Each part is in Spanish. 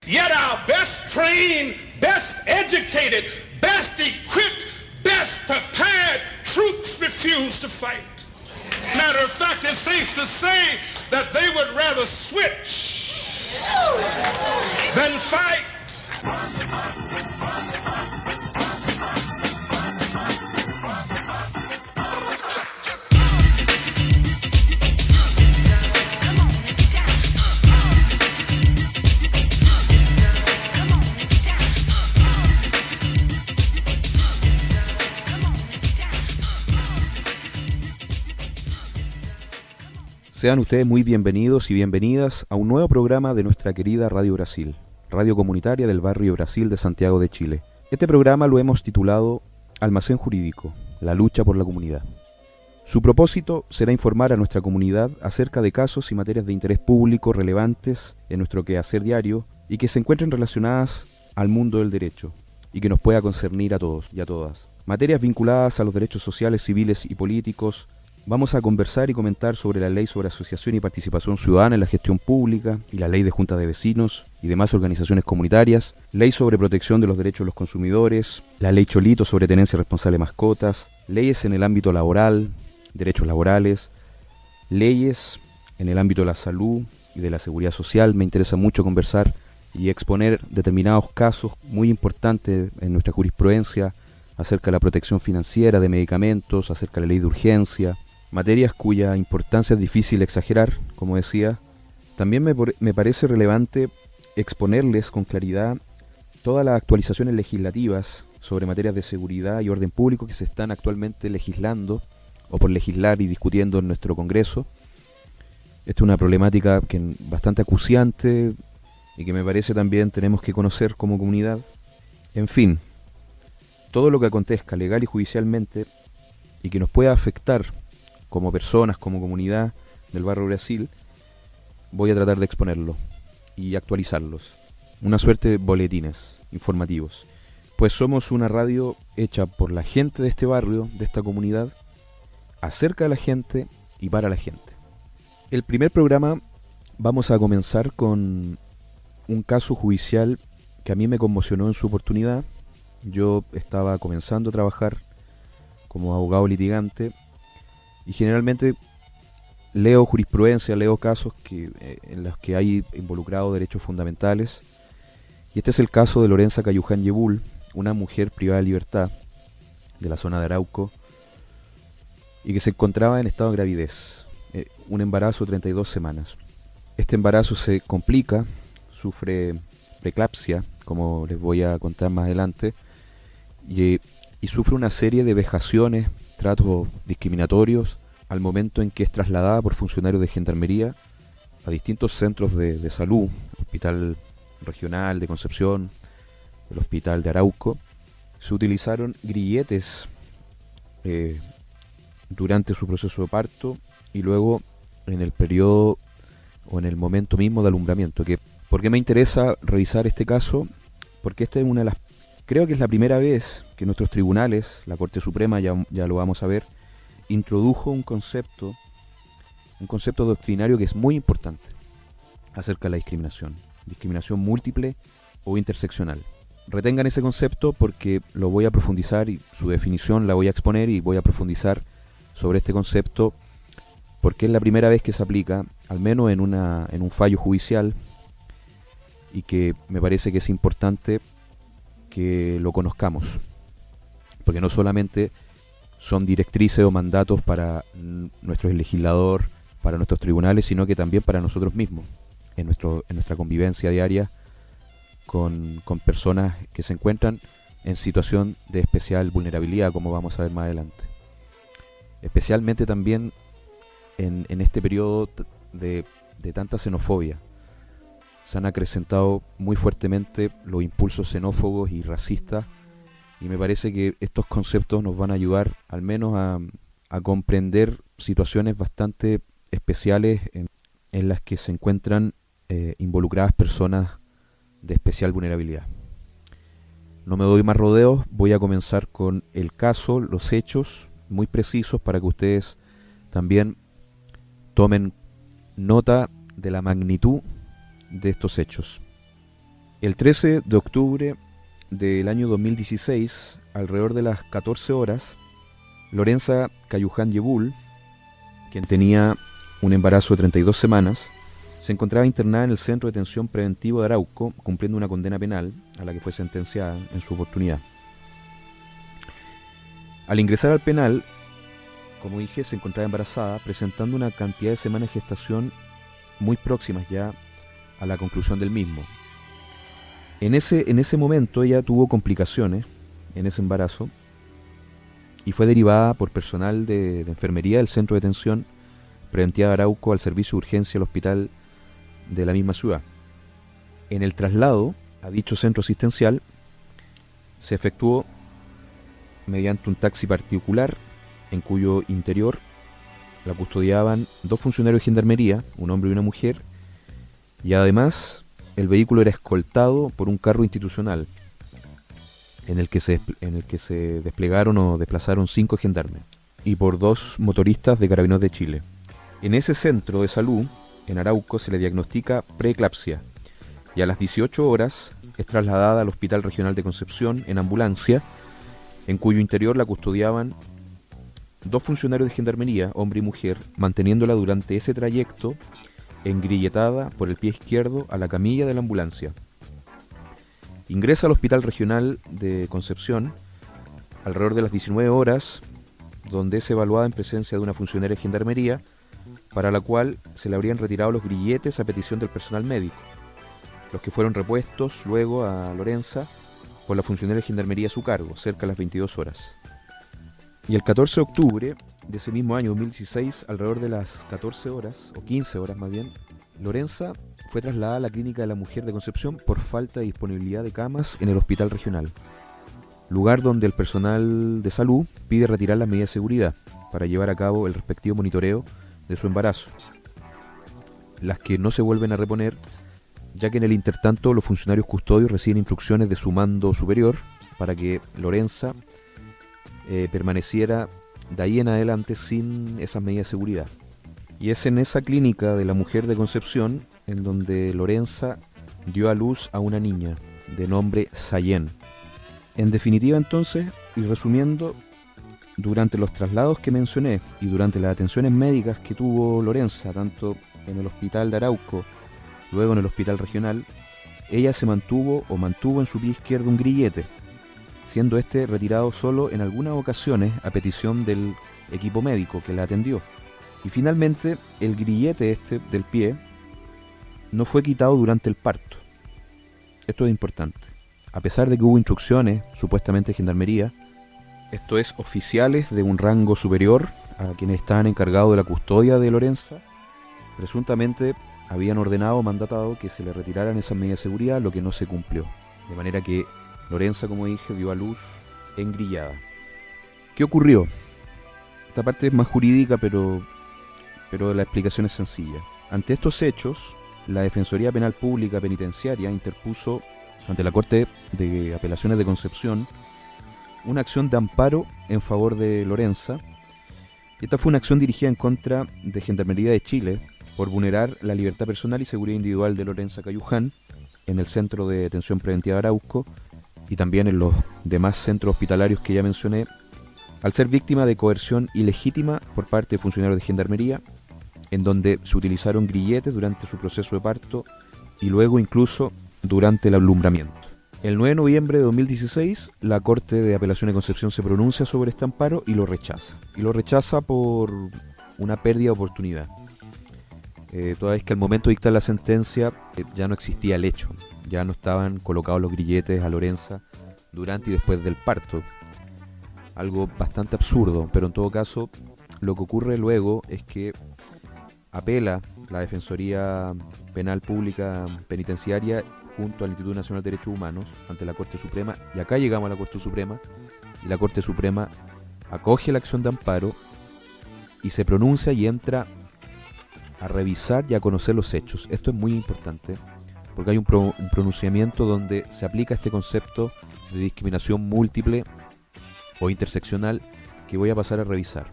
Yet our best trained, best educated, best equipped, best prepared troops refuse to fight. Matter of fact, it's safe to say that they would rather switch than fight. Sean ustedes muy bienvenidos y bienvenidas a un nuevo programa de nuestra querida Radio Brasil, radio comunitaria del barrio Brasil de Santiago de Chile. Este programa lo hemos titulado Almacén Jurídico, la lucha por la comunidad. Su propósito será informar a nuestra comunidad acerca de casos y materias de interés público relevantes en nuestro quehacer diario y que se encuentren relacionadas al mundo del derecho y que nos pueda concernir a todos y a todas. Materias vinculadas a los derechos sociales, civiles y políticos. Vamos a conversar y comentar sobre la ley sobre asociación y participación ciudadana en la gestión pública y la ley de juntas de vecinos y demás organizaciones comunitarias, ley sobre protección de los derechos de los consumidores, la ley Cholito sobre tenencia responsable de mascotas, leyes en el ámbito laboral, derechos laborales, leyes en el ámbito de la salud y de la seguridad social. Me interesa mucho conversar y exponer determinados casos muy importantes en nuestra jurisprudencia acerca de la protección financiera de medicamentos, acerca de la ley de urgencia, materias cuya importancia es difícil exagerar, como decía. También me parece relevante exponerles con claridad todas las actualizaciones legislativas sobre materias de seguridad y orden público que se están actualmente legislando o por legislar y discutiendo en nuestro Congreso. Esta es una problemática que bastante acuciante y que me parece también tenemos que conocer como comunidad. En fin, todo lo que acontezca legal y judicialmente y que nos pueda afectar como personas, como comunidad del barrio Brasil, voy a tratar de exponerlo y actualizarlos. Una suerte de boletines informativos. Pues somos una radio hecha por la gente de este barrio, de esta comunidad, acerca de la gente y para la gente. El primer programa vamos a comenzar con un caso judicial que a mí me conmocionó en su oportunidad. Yo estaba comenzando a trabajar como abogado litigante y generalmente leo jurisprudencia, leo casos en los que hay involucrado derechos fundamentales. Y este es el caso de Lorenza Cayuján Yebul, una mujer privada de libertad de la zona de Arauco y que se encontraba en estado de gravidez, un embarazo de 32 semanas. Este embarazo se complica, sufre preeclampsia, como les voy a contar más adelante, y sufre una serie de vejaciones, tratos discriminatorios al momento en que es trasladada por funcionarios de gendarmería a distintos centros de salud, Hospital Regional de Concepción, el Hospital de Arauco. Se utilizaron grilletes durante su proceso de parto y luego en el periodo o en el momento mismo de alumbramiento. ¿Por qué me interesa revisar este caso? Porque esta es una de las... Creo que es la primera vez que nuestros tribunales, la Corte Suprema, ya lo vamos a ver, introdujo un concepto doctrinario que es muy importante acerca de la discriminación múltiple o interseccional. Retengan ese concepto porque lo voy a profundizar y su definición la voy a exponer y voy a profundizar sobre este concepto porque es la primera vez que se aplica, al menos en un fallo judicial, y que me parece que es importante que lo conozcamos, porque no solamente son directrices o mandatos para nuestro legislador, para nuestros tribunales, sino que también para nosotros mismos, en nuestra convivencia diaria con personas que se encuentran en situación de especial vulnerabilidad, como vamos a ver más adelante. Especialmente también en este periodo de tanta xenofobia. Se han acrecentado muy fuertemente los impulsos xenófobos y racistas y me parece que estos conceptos nos van a ayudar al menos a comprender situaciones bastante especiales en las que se encuentran involucradas personas de especial vulnerabilidad. No me doy más rodeos, voy a comenzar con el caso, los hechos muy precisos para que ustedes también tomen nota de la magnitud de estos hechos. El 13 de octubre del año 2016, alrededor de las 14 horas, Lorenza Cayuján Yebul, quien tenía un embarazo de 32 semanas, se encontraba internada en el Centro de Detención Preventivo de Arauco, cumpliendo una condena penal a la que fue sentenciada en su oportunidad. Al ingresar al penal, como dije, se encontraba embarazada, presentando una cantidad de semanas de gestación muy próximas ya a la conclusión del mismo. En ese momento ella tuvo complicaciones en ese embarazo y fue derivada por personal de enfermería del Centro de Detención Preventiva de Arauco al servicio de urgencia del hospital de la misma ciudad. En el traslado a dicho centro asistencial se efectuó mediante un taxi particular en cuyo interior la custodiaban 2 funcionarios de gendarmería, un hombre y una mujer, y además el vehículo era escoltado por un carro institucional en el que se desplegaron o desplazaron 5 gendarmes y por 2 motoristas de Carabineros de Chile. En ese centro de salud, en Arauco, se le diagnostica preeclampsia y a las 18 horas es trasladada al Hospital Regional de Concepción en ambulancia, en cuyo interior la custodiaban 2 funcionarios de gendarmería, hombre y mujer, manteniéndola durante ese trayecto engrilletada por el pie izquierdo a la camilla de la ambulancia. Ingresa al Hospital Regional de Concepción alrededor de las 19 horas, donde es evaluada en presencia de una funcionaria de gendarmería, para la cual se le habrían retirado los grilletes a petición del personal médico, los que fueron repuestos luego a Lorenza por la funcionaria de gendarmería a su cargo, cerca de las 22 horas. Y el 14 de octubre de ese mismo año, 2016, alrededor de las 14 horas, o 15 horas más bien, Lorenza fue trasladada a la Clínica de la Mujer de Concepción por falta de disponibilidad de camas en el hospital regional, lugar donde el personal de salud pide retirar las medidas de seguridad para llevar a cabo el respectivo monitoreo de su embarazo, las que no se vuelven a reponer, ya que en el intertanto los funcionarios custodios reciben instrucciones de su mando superior para que Lorenza permaneciera de ahí en adelante sin esas medidas de seguridad. Y es en esa clínica de la Mujer de Concepción en donde Lorenza dio a luz a una niña de nombre Sayen. En definitiva, entonces, y resumiendo, durante los traslados que mencioné y durante las atenciones médicas que tuvo Lorenza, tanto en el hospital de Arauco, luego en el hospital regional, ella mantuvo en su pie izquierdo un grillete, siendo este retirado solo en algunas ocasiones a petición del equipo médico que la atendió. Y finalmente, el grillete del pie no fue quitado durante el parto. Esto es importante. A pesar de que hubo instrucciones, supuestamente de gendarmería, esto es, oficiales de un rango superior a quienes estaban encargados de la custodia de Lorenza, presuntamente habían ordenado o mandatado que se le retiraran esas medidas de seguridad, lo que no se cumplió. De manera que Lorenza, como dije, dio a luz engrillada. ¿Qué ocurrió? Esta parte es más jurídica, pero la explicación es sencilla. Ante estos hechos, la Defensoría Penal Pública Penitenciaria interpuso ante la Corte de Apelaciones de Concepción una acción de amparo en favor de Lorenza. Esta fue una acción dirigida en contra de Gendarmería de Chile por vulnerar la libertad personal y seguridad individual de Lorenza Cayuján en el Centro de Detención Preventiva de Arauco y también en los demás centros hospitalarios que ya mencioné, al ser víctima de coerción ilegítima por parte de funcionarios de Gendarmería, en donde se utilizaron grilletes durante su proceso de parto y luego incluso durante el alumbramiento. El 9 de noviembre de 2016, la Corte de Apelaciones de Concepción se pronuncia sobre este amparo y lo rechaza. Y lo rechaza por una pérdida de oportunidad. Toda vez que al momento de dictar la sentencia ya no existía el hecho. Ya no estaban colocados los grilletes a Lorenza durante y después del parto. Algo bastante absurdo, pero en todo caso, lo que ocurre luego es que apela la Defensoría Penal Pública Penitenciaria junto al Instituto Nacional de Derechos Humanos ante la Corte Suprema, y acá llegamos a la Corte Suprema, y la Corte Suprema acoge la acción de amparo y se pronuncia y entra a revisar y a conocer los hechos. Esto es muy importante porque hay un pronunciamiento donde se aplica este concepto de discriminación múltiple o interseccional que voy a pasar a revisar.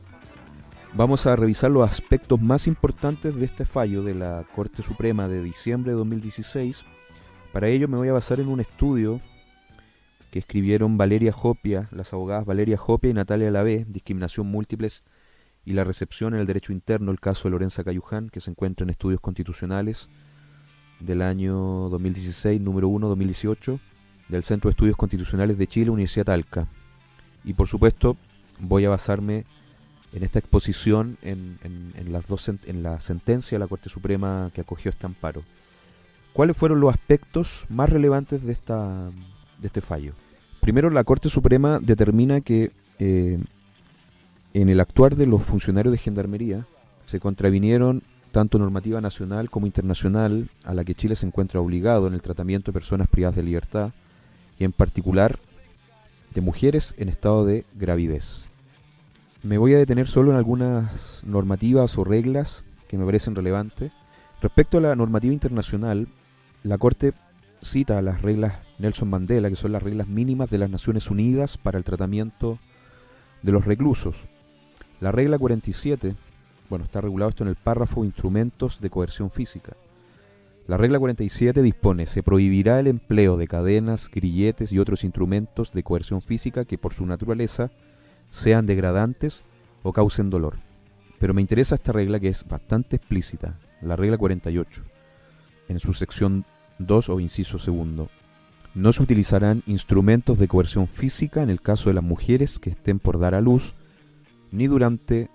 Vamos a revisar los aspectos más importantes de este fallo de la Corte Suprema de diciembre de 2016, Para ello me voy a basar en un estudio que escribieron Valeria Hopia, las abogadas Valeria Hopia y Natalia Lavé, Discriminación Múltiples y la Recepción en el Derecho Interno, el caso de Lorenza Cayuján, que se encuentra en Estudios Constitucionales del año 2016, número 1, 2018, del Centro de Estudios Constitucionales de Chile, Universidad Talca. Y por supuesto voy a basarme en esta exposición en la sentencia de la Corte Suprema que acogió este amparo. ¿Cuáles fueron los aspectos más relevantes de este fallo? Primero, la Corte Suprema determina que en el actuar de los funcionarios de Gendarmería se contravinieron tanto normativa nacional como internacional a la que Chile se encuentra obligado en el tratamiento de personas privadas de libertad y en particular de mujeres en estado de gravidez. Me voy a detener solo en algunas normativas o reglas que me parecen relevantes. Respecto a la normativa internacional, la Corte cita las reglas Nelson Mandela, que son las reglas mínimas de las Naciones Unidas para el tratamiento de los reclusos. La regla 47, está regulado esto en el párrafo Instrumentos de coerción física. La regla 47 dispone: se prohibirá el empleo de cadenas, grilletes y otros instrumentos de coerción física que por su naturaleza sean degradantes o causen dolor. Pero me interesa esta regla que es bastante explícita, la regla 48, en su sección 2 o inciso segundo. No se utilizarán instrumentos de coerción física en el caso de las mujeres que estén por dar a luz, ni durante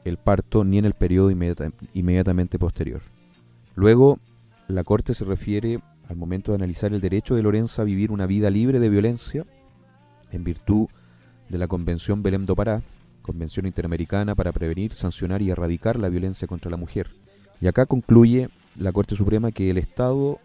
el parto, ni en el periodo inmediatamente posterior. Luego, la Corte se refiere al momento de analizar el derecho de Lorenza a vivir una vida libre de violencia, en virtud de la Convención Belém do Pará, Convención Interamericana para prevenir, sancionar y erradicar la violencia contra la mujer. Y acá concluye la Corte Suprema que el Estado,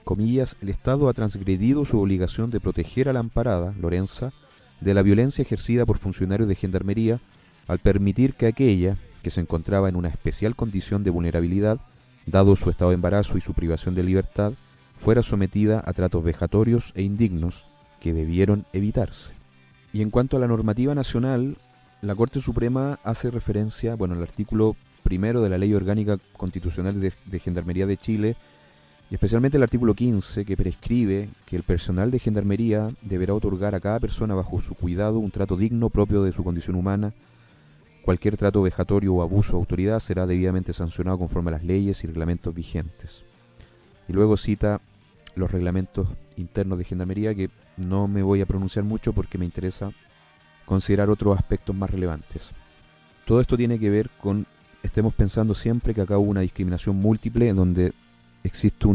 comillas, el Estado ha transgredido su obligación de proteger a la amparada, Lorenza, de la violencia ejercida por funcionarios de Gendarmería al permitir que aquella, que se encontraba en una especial condición de vulnerabilidad, dado su estado de embarazo y su privación de libertad, fuera sometida a tratos vejatorios e indignos que debieron evitarse. Y en cuanto a la normativa nacional, la Corte Suprema hace referencia, al artículo primero de la Ley Orgánica Constitucional de Gendarmería de Chile, y especialmente el artículo 15, que prescribe que el personal de Gendarmería deberá otorgar a cada persona bajo su cuidado un trato digno propio de su condición humana. Cualquier trato vejatorio o abuso de autoridad será debidamente sancionado conforme a las leyes y reglamentos vigentes. Y luego cita los reglamentos internos de Gendarmería, que no me voy a pronunciar mucho porque me interesa considerar otros aspectos más relevantes. Todo esto tiene que ver con, estemos pensando siempre que acá hubo una discriminación múltiple en donde existe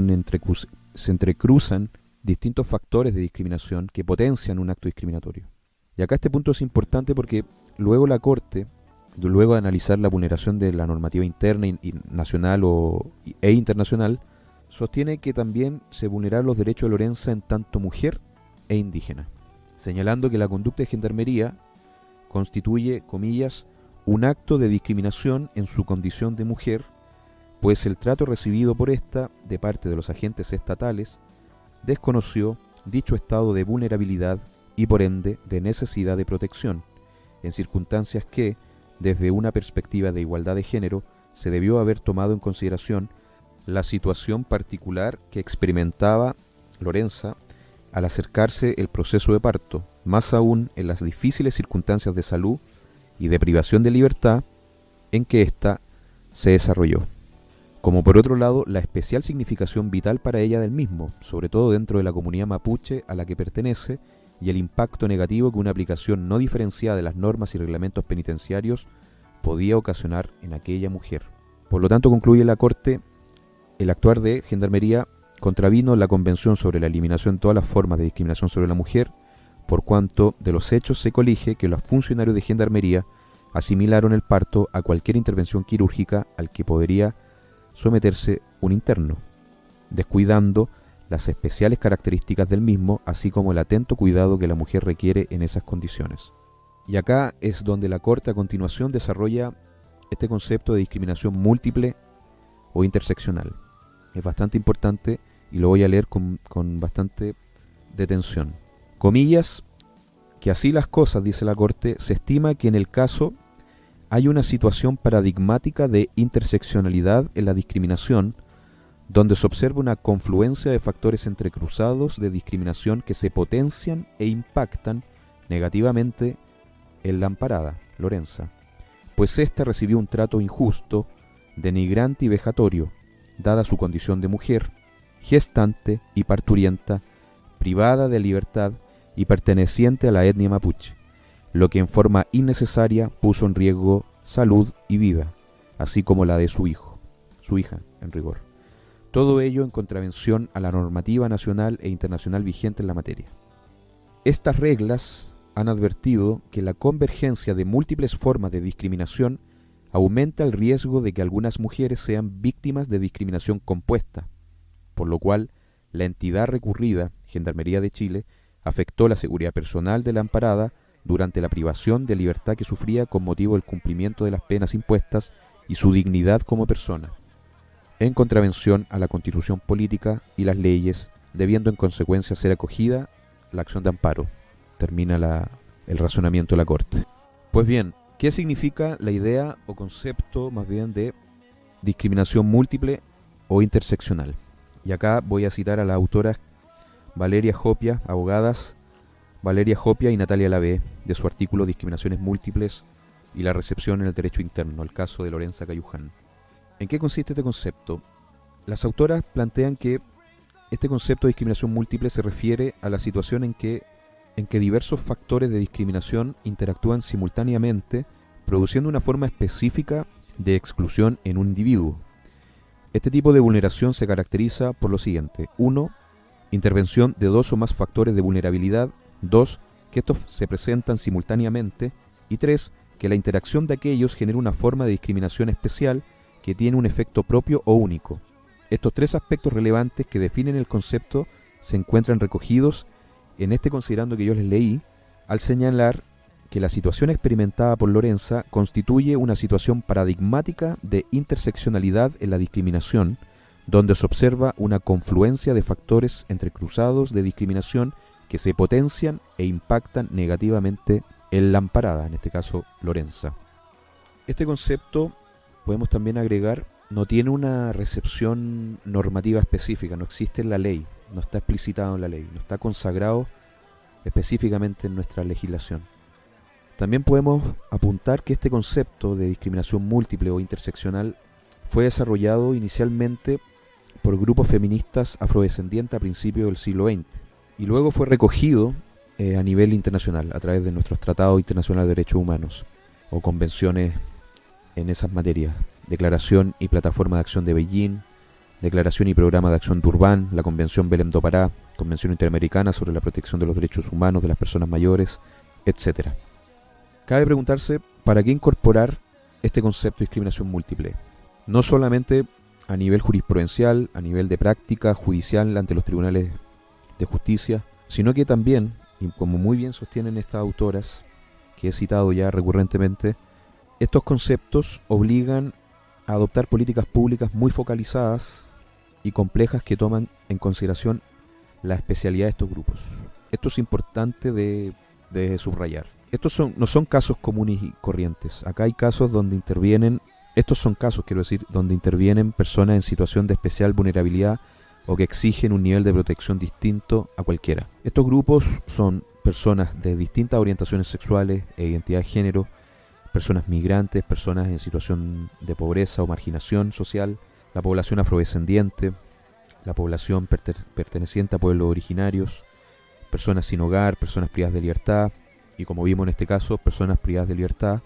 se entrecruzan distintos factores de discriminación que potencian un acto discriminatorio. Y acá este punto es importante porque luego la Corte, luego de analizar la vulneración de la normativa interna y nacional e internacional, sostiene que también se vulneraron los derechos de Lorenza en tanto mujer e indígena, señalando que la conducta de Gendarmería constituye, comillas, un acto de discriminación en su condición de mujer, pues el trato recibido por esta de parte de los agentes estatales desconoció dicho estado de vulnerabilidad y por ende de necesidad de protección, en circunstancias que, desde una perspectiva de igualdad de género, se debió haber tomado en consideración la situación particular que experimentaba Lorenza al acercarse el proceso de parto, más aún en las difíciles circunstancias de salud y de privación de libertad en que ésta se desarrolló. Como por otro lado, la especial significación vital para ella del mismo, sobre todo dentro de la comunidad mapuche a la que pertenece, y el impacto negativo que una aplicación no diferenciada de las normas y reglamentos penitenciarios podía ocasionar en aquella mujer. Por lo tanto, concluye la Corte, el actuar de Gendarmería contravino la Convención sobre la eliminación de todas las formas de discriminación sobre la mujer, por cuanto de los hechos se colige que los funcionarios de Gendarmería asimilaron el parto a cualquier intervención quirúrgica al que podría someterse un interno, descuidando las especiales características del mismo, así como el atento cuidado que la mujer requiere en esas condiciones. Y acá es donde la Corte a continuación desarrolla este concepto de discriminación múltiple o interseccional. Es bastante importante y lo voy a leer con bastante detención. Comillas, que así las cosas, dice la Corte, se estima que en el caso hay una situación paradigmática de interseccionalidad en la discriminación, donde se observa una confluencia de factores entrecruzados de discriminación que se potencian e impactan negativamente en la amparada, Lorenza, pues ésta recibió un trato injusto, denigrante y vejatorio, dada su condición de mujer, gestante y parturienta, privada de libertad y perteneciente a la etnia mapuche, lo que en forma innecesaria puso en riesgo salud y vida, así como la de su hija, en rigor. Todo ello en contravención a la normativa nacional e internacional vigente en la materia. Estas reglas han advertido que la convergencia de múltiples formas de discriminación aumenta el riesgo de que algunas mujeres sean víctimas de discriminación compuesta, por lo cual la entidad recurrida, Gendarmería de Chile, afectó la seguridad personal de la amparada durante la privación de libertad que sufría con motivo del cumplimiento de las penas impuestas y su dignidad como persona, en contravención a la Constitución política y las leyes, debiendo en consecuencia ser acogida la acción de amparo. Termina el razonamiento de la Corte. Pues bien, ¿qué significa la idea o concepto más bien de discriminación múltiple o interseccional? Y acá voy a citar a las autoras Valeria Jopia, abogadas Valeria Jopia y Natalia Lavé, de su artículo Discriminaciones múltiples y la recepción en el derecho interno, el caso de Lorenza Cayuján. ¿En qué consiste este concepto? Las autoras plantean que este concepto de discriminación múltiple se refiere a la situación en que diversos factores de discriminación interactúan simultáneamente, produciendo una forma específica de exclusión en un individuo. Este tipo de vulneración se caracteriza por lo siguiente: 1. Intervención de dos o más factores de vulnerabilidad. 2. Que estos se presentan simultáneamente. Y 3. Que la interacción de aquellos genera una forma de discriminación especial que tiene un efecto propio o único. Estos tres aspectos relevantes que definen el concepto se encuentran recogidos en este considerando que yo les leí, al señalar que la situación experimentada por Lorenza constituye una situación paradigmática de interseccionalidad en la discriminación, donde se observa una confluencia de factores entrecruzados de discriminación que se potencian e impactan negativamente en la amparada, en este caso Lorenza. Este concepto, podemos también agregar, no tiene una recepción normativa específica, no existe en la ley, no está explicitado en la ley, no está consagrado específicamente en nuestra legislación. También podemos apuntar que este concepto de discriminación múltiple o interseccional fue desarrollado inicialmente por grupos feministas afrodescendientes a principios del siglo XX y luego fue recogido a nivel internacional a través de nuestros tratados internacionales de derechos humanos o convenciones en esas materias: Declaración y Plataforma de Acción de Beijing, Declaración y Programa de Acción Durban, la Convención Belém do Pará, Convención Interamericana sobre la Protección de los Derechos Humanos de las Personas Mayores, etc. Cabe preguntarse, ¿para qué incorporar este concepto de discriminación múltiple? No solamente a nivel jurisprudencial, a nivel de práctica judicial ante los tribunales de justicia, sino que también, y como muy bien sostienen estas autoras, que he citado ya recurrentemente, estos conceptos obligan a adoptar políticas públicas muy focalizadas y complejas que toman en consideración la especialidad de estos grupos. Esto es importante de subrayar. Estos no son casos comunes y corrientes. Acá hay casos donde intervienen, donde intervienen personas en situación de especial vulnerabilidad o que exigen un nivel de protección distinto a cualquiera. Estos grupos son personas de distintas orientaciones sexuales e identidad de género, personas migrantes, personas en situación de pobreza o marginación social, la población afrodescendiente, la población perteneciente a pueblos originarios, personas sin hogar, personas privadas de libertad y, como vimos en este caso, personas privadas de libertad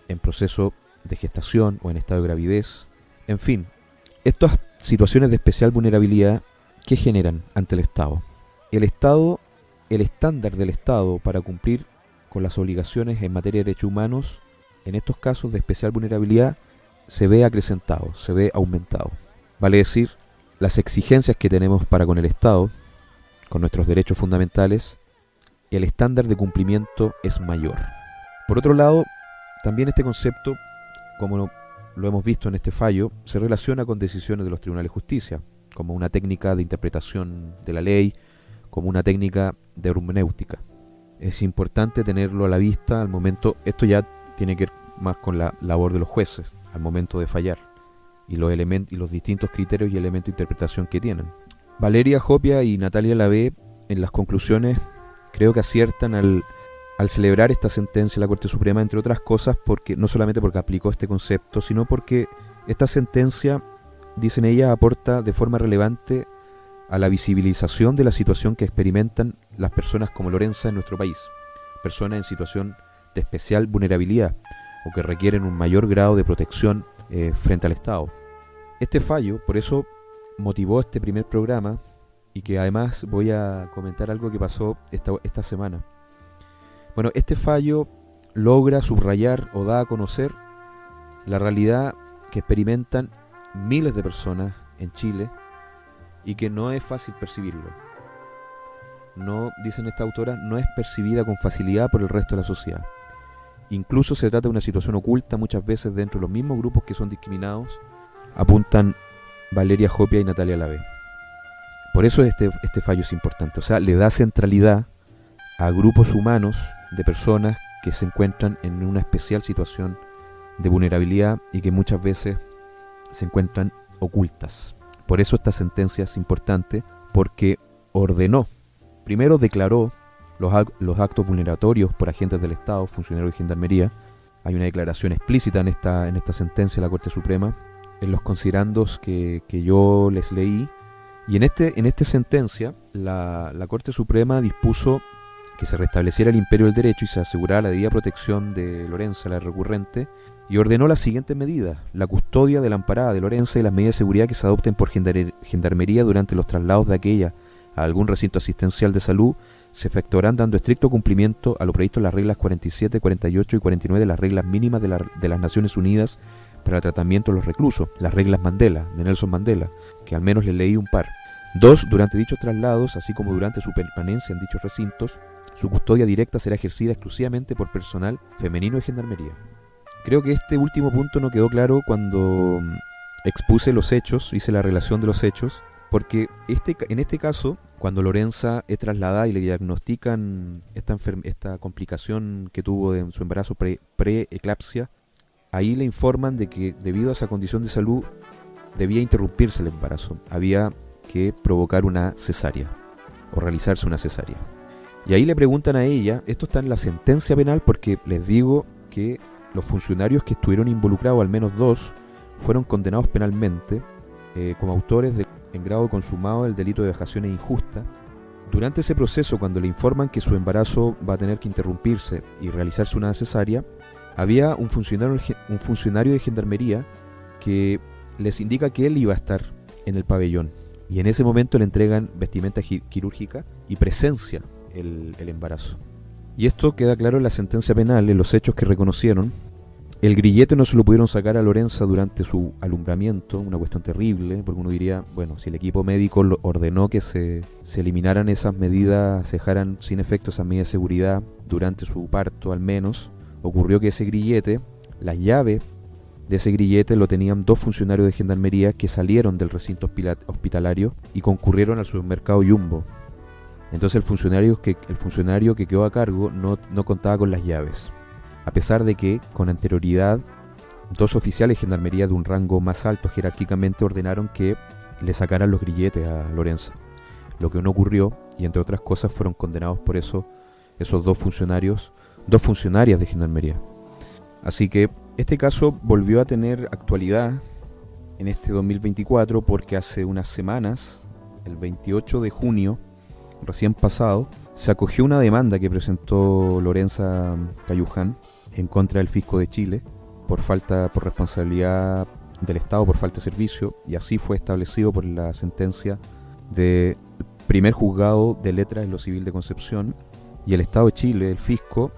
en proceso de gestación o en estado de gravidez. En fin, estas situaciones de especial vulnerabilidad, ¿qué generan ante el Estado? El estándar del Estado para cumplir con las obligaciones en materia de derechos humanos, en estos casos de especial vulnerabilidad, se ve acrecentado, se ve aumentado. Vale decir, las exigencias que tenemos para con el Estado, con nuestros derechos fundamentales, el estándar de cumplimiento es mayor. Por otro lado, también este concepto, como lo hemos visto en este fallo, se relaciona con decisiones de los tribunales de justicia, como una técnica de interpretación de la ley, como una técnica de hermenéutica. Es importante tenerlo a la vista al momento. Esto ya tiene que ver más con la labor de los jueces al momento de fallar. y los distintos criterios y elementos de interpretación que tienen. Valeria Hopia y Natalia Lavé, en las conclusiones, creo que aciertan al celebrar esta sentencia de la Corte Suprema, entre otras cosas, porque no solamente porque aplicó este concepto, sino porque esta sentencia, dicen ellas, aporta de forma relevante a la visibilización de la situación que experimentan las personas como Lorenza en nuestro país, personas en situación de especial vulnerabilidad o que requieren un mayor grado de protección frente al Estado. Este fallo, por eso, motivó este primer programa, y que además voy a comentar algo que pasó esta semana. Bueno, este fallo logra subrayar o da a conocer la realidad que experimentan miles de personas en Chile y que no es fácil percibirlo. No, dicen esta autora, no es percibida con facilidad por el resto de la sociedad. Incluso se trata de una situación oculta muchas veces dentro de los mismos grupos que son discriminados, apuntan Valeria Hopia y Natalia Lavé. Por eso este fallo es importante, o sea, le da centralidad a grupos humanos de personas que se encuentran en una especial situación de vulnerabilidad y que muchas veces se encuentran ocultas. Por eso esta sentencia es importante, porque ordenó, primero declaró los actos vulneratorios por agentes del Estado, funcionarios de Gendarmería. Hay una declaración explícita en esta sentencia de la Corte Suprema, en los considerandos que yo les leí. Y en esta sentencia, la Corte Suprema dispuso que se restableciera el imperio del derecho y se asegurara la debida protección de Lorenza, la recurrente, y ordenó las siguientes medidas: la custodia de la amparada de Lorenza y las medidas de seguridad que se adopten por Gendarmería durante los traslados de aquella a algún recinto asistencial de salud se efectuarán dando estricto cumplimiento a lo previsto en las reglas 47, 48 y 49 de las reglas mínimas de las Naciones Unidas para el tratamiento de los reclusos, las reglas Mandela, de Nelson Mandela, que al menos le leí un par. 2. Durante dichos traslados, así como durante su permanencia en dichos recintos, su custodia directa será ejercida exclusivamente por personal femenino de Gendarmería. Creo que este último punto no quedó claro cuando expuse los hechos, hice la relación de los hechos, porque en este caso, cuando Lorenza es trasladada y le diagnostican esta complicación que tuvo en su embarazo pre-eclampsia, ahí le informan de que debido a esa condición de salud debía interrumpirse el embarazo, había que provocar una cesárea o realizarse una cesárea. Y ahí le preguntan a ella, esto está en la sentencia penal, porque les digo que los funcionarios que estuvieron involucrados, al menos 2, fueron condenados penalmente como autores en grado consumado del delito de vejaciones injustas. Durante ese proceso, cuando le informan que su embarazo va a tener que interrumpirse y realizarse una cesárea, había un funcionario de Gendarmería que les indica que él iba a estar en el pabellón, y en ese momento le entregan vestimenta quirúrgica y presencia el embarazo. Y esto queda claro en la sentencia penal, en los hechos que reconocieron. El grillete no se lo pudieron sacar a Lorenza durante su alumbramiento, una cuestión terrible, porque uno diría, bueno, si el equipo médico ordenó que se eliminaran esas medidas, se dejaran sin efecto esas medidas de seguridad durante su parto al menos, ocurrió que ese grillete, las llaves de ese grillete lo tenían 2 funcionarios de Gendarmería que salieron del recinto hospitalario y concurrieron al supermercado Jumbo. Entonces el funcionario que quedó a cargo no contaba con las llaves, a pesar de que con anterioridad 2 oficiales de Gendarmería de un rango más alto jerárquicamente ordenaron que le sacaran los grilletes a Lorenza, lo que no ocurrió, y entre otras cosas fueron condenados por eso esos 2 funcionarias de Gendarmería. Así que este caso volvió a tener actualidad en este 2024, porque hace unas semanas, el 28 de junio, recién pasado, se acogió una demanda que presentó Lorenza Cayuján en contra del fisco de Chile por responsabilidad del Estado, por falta de servicio, y así fue establecido por la sentencia del primer juzgado de letras en lo civil de Concepción, y el Estado de Chile, el fisco,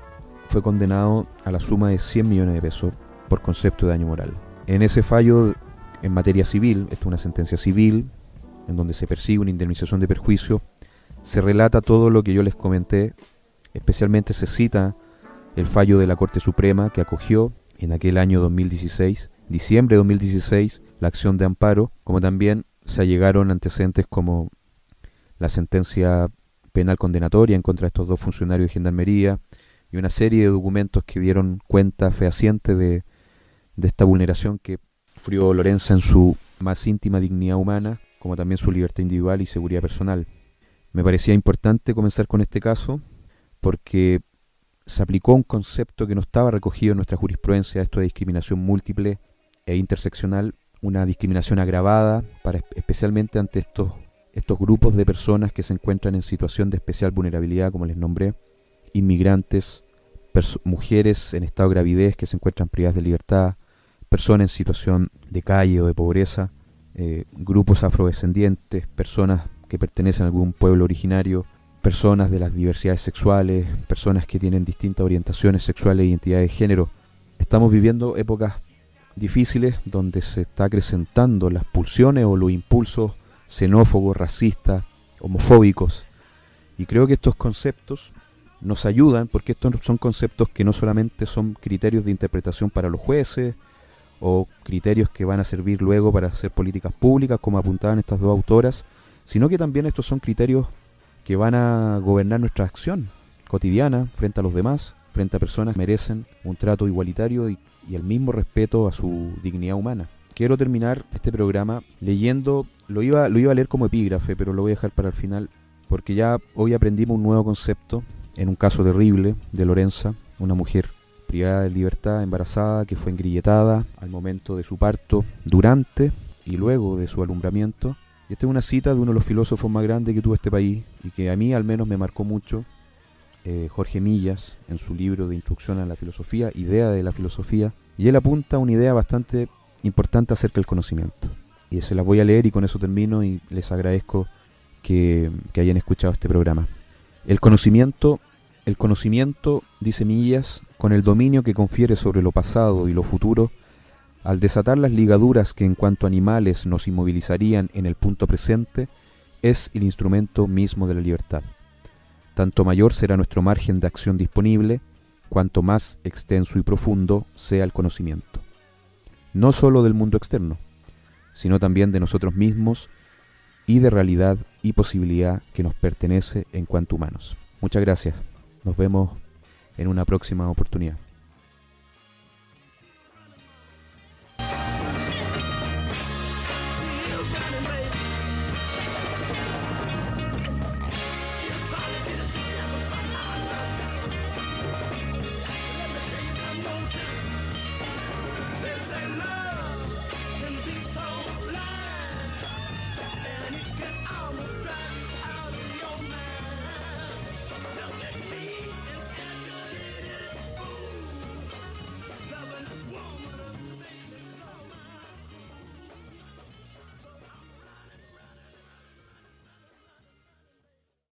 fue condenado a la suma de 100 millones de pesos por concepto de daño moral. En ese fallo en materia civil, esta es una sentencia civil en donde se persigue una indemnización de perjuicio, se relata todo lo que yo les comenté, especialmente se cita el fallo de la Corte Suprema que acogió en aquel año 2016, diciembre de 2016, la acción de amparo, como también se allegaron antecedentes como la sentencia penal condenatoria en contra de estos 2 funcionarios de Gendarmería y una serie de documentos que dieron cuenta fehaciente de esta vulneración que sufrió Lorenza en su más íntima dignidad humana, como también su libertad individual y seguridad personal. Me parecía importante comenzar con este caso porque se aplicó un concepto que no estaba recogido en nuestra jurisprudencia, esto de discriminación múltiple e interseccional, una discriminación agravada especialmente ante estos grupos de personas que se encuentran en situación de especial vulnerabilidad, como les nombré, inmigrantes, mujeres en estado de gravidez que se encuentran privadas de libertad, personas en situación de calle o de pobreza, grupos afrodescendientes, personas que pertenecen a algún pueblo originario, personas de las diversidades sexuales, personas que tienen distintas orientaciones sexuales e identidades de género. Estamos viviendo épocas difíciles donde se está acrecentando las pulsiones o los impulsos xenófobos, racistas, homofóbicos. Y creo que estos conceptos nos ayudan porque estos son conceptos que no solamente son criterios de interpretación para los jueces o criterios que van a servir luego para hacer políticas públicas, como apuntaban estas dos autoras, sino que también estos son criterios que van a gobernar nuestra acción cotidiana frente a los demás, frente a personas que merecen un trato igualitario y el mismo respeto a su dignidad humana. Quiero terminar este programa leyendo, lo iba a leer como epígrafe, pero lo voy a dejar para el final, porque ya hoy aprendimos un nuevo concepto en un caso terrible de Lorenza, una mujer privada de libertad, embarazada, que fue engrilletada al momento de su parto, durante y luego de su alumbramiento. Y esta es una cita de uno de los filósofos más grandes que tuvo este país y que a mí al menos me marcó mucho, Jorge Millas, en su libro de Instrucción a la Filosofía, Idea de la Filosofía, y él apunta una idea bastante importante acerca del conocimiento. Y se las voy a leer y con eso termino y les agradezco que hayan escuchado este programa. El conocimiento, dice Millas, con el dominio que confiere sobre lo pasado y lo futuro, al desatar las ligaduras que en cuanto a animales nos inmovilizarían en el punto presente, es el instrumento mismo de la libertad. Tanto mayor será nuestro margen de acción disponible, cuanto más extenso y profundo sea el conocimiento. No solo del mundo externo, sino también de nosotros mismos y de realidad y posibilidad que nos pertenece en cuanto humanos. Muchas gracias. Nos vemos en una próxima oportunidad.